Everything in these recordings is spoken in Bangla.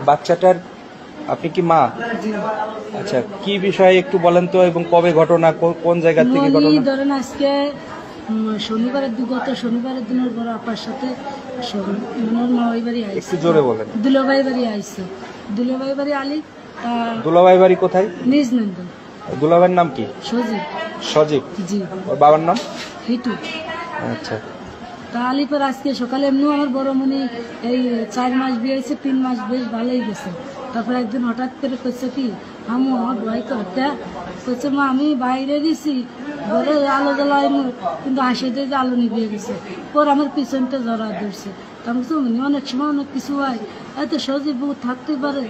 বাচ্চাটার আপনি কি মা? আচ্ছা, কি বিষয়ে একটু বলেন তো, এবং কবে ঘটনা, কোন জায়গা থেকে ঘটনা? ধরেন আজকে শনিবারের গত শনিবারের দিনের বড় আপার সাথে মামাই বাড়ি আইছে। একটু জোরে বলেন। দুলাভাই বাড়ি আইছে। দুলাভাই বাড়ি আলি। দুলাভাই বাড়ি কোথায়? নিজ নন্দন। দুলাভাইয়ের নাম কি? সজীব। সজীব। জি। ওর বাবার নাম? হিটু। আচ্ছা। তা আলিপুর আজকে সকালে এমনি আমার বড় মনি এই 4 মাস বিয়ে হয়েছে, 3 মাস বেশ ভালোই গেছে। তারপর একদিন হঠাৎ করে কইছে কি আমু আমার ভয় করতে কইছে মা আমি বাইরে দিছি ঘরে আলো জ্বালাই কিন্তু হাসি দিয়ে যে আলো নিভিয়ে গেছে। পর আমার পিছনটা জড়া ধরছে। আমি অনেক সময় অনেক কিছু হয়, এত সহজে বউ থাকতে পারে,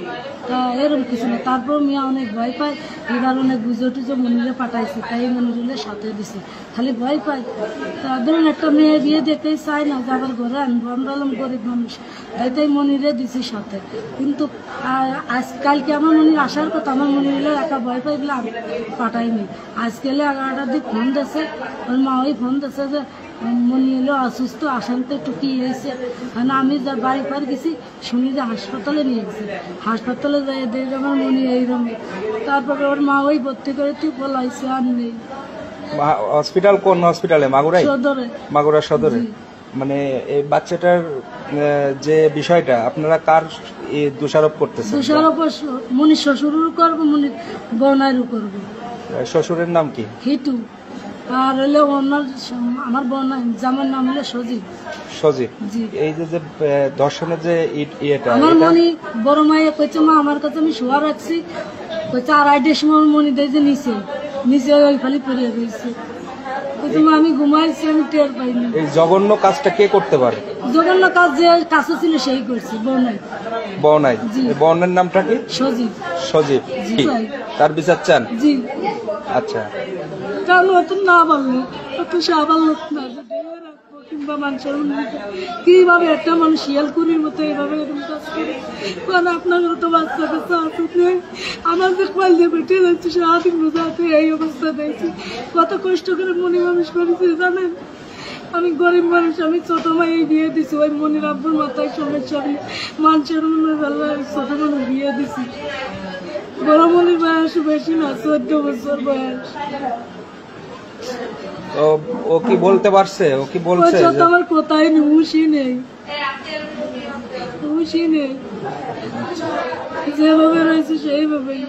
তা এরকম কিছু না। তারপর মিয়া অনেক ভয় পায়, এবার অনেক বুঝে টুজো মনিরে পাঠাইছে, তাই মনিরে সাথে দিছে, খালি ভয় পায়। তা ধরুন একটা মেয়ে বিয়ে দেখতেই চায় না যে আবার ঘরে আনবো, আমরা হলাম গরিব মানুষ, তাই মনিরে দিছি সাথে। কিন্তু আজকালকে আমার মনির আসার কথা, আমার মনিরে একা ভয় পাই বলে আমি পাঠাইনি। আজকালে 11টার দিক ফোন দিয়েছে, ওর মা ওই ফোন দিয়েছে যে মনি এলো অসুস্থ, আসানতে টুকি হয়েছে। কারণ আমি যা বাড়ি পার গেছি শুনি যে হাসপাতালে নিয়ে গেছে, হাসপাতালে যাই দেখে আমার মনি এইরকম। তারপরে ওর মা ওই ভর্তি করে তুই বলাইছে আর নেই। হসপিটাল কোন হসপিটালে? মাগুরায়? সদরে। মাগুরা সদরে। মানে এই বাচ্চাটার যে বিষয়টা আপনারা কার দোষারোপ করতেছেন? দোষারোপ মনির শ্বশুরেরও করবো, মনির বোনারও করবো। শ্বশুরের নাম কি? হিটু। আর হলো আমার বোন জামার নাম হলো সজীব। সজীব। জি। এই যে ধর্ষণের যে ইয়েটা, আমার মনি বড় মাইয়া কইছে মা আমার কাছে আমি শোয়া রাখছি, কইছে 2:30টার সময় মনি দেয় যে নিচে ওই খালি পড়ে রয়েছে। কইছে মা আমি ঘুমাইছি, আমি টের পাইনি। এই জঘন্য কাজটা কে করতে পারে? জঘন্য কাজ যে কাছে ছিল সেই করছে, বনাই। বনাই। বনের নামটা কি? সজীব। সজীব। তার বিচার চান? জি। আচ্ছা। কারণ অত না বললো, অত সাবাল লোক না কিংবা মানুষের কিভাবে একটা মানুষ শিয়ালকুড়ির মতো এইভাবে এরকম কাজ করে। কারণ আপনার তো বাচ্চা কাচ্চা আছে, আমার যে কল দিয়ে বেটে যাচ্ছে সারাদিন বোঝাতে এই অবস্থা দেখছি। কত কষ্ট করে মনি মানুষ করেছে জানেন। আমি গরিব মানুষ, আমি ছোট মাই বিয়ে দিছি, ওই মনির আব্বুর মাথায় সমস্যা, আমি মানুষের মনে ছোট মানুষ বিয়ে দিছি। বড় মনির বয়স বেশি না, 14 বছর বয়স। ও কি বলতে পারছে? ও কি বলছে? আমার কোথায় নেই, হুশই নেই, হুশই নেই, যেভাবে রয়েছে সেইভাবেই।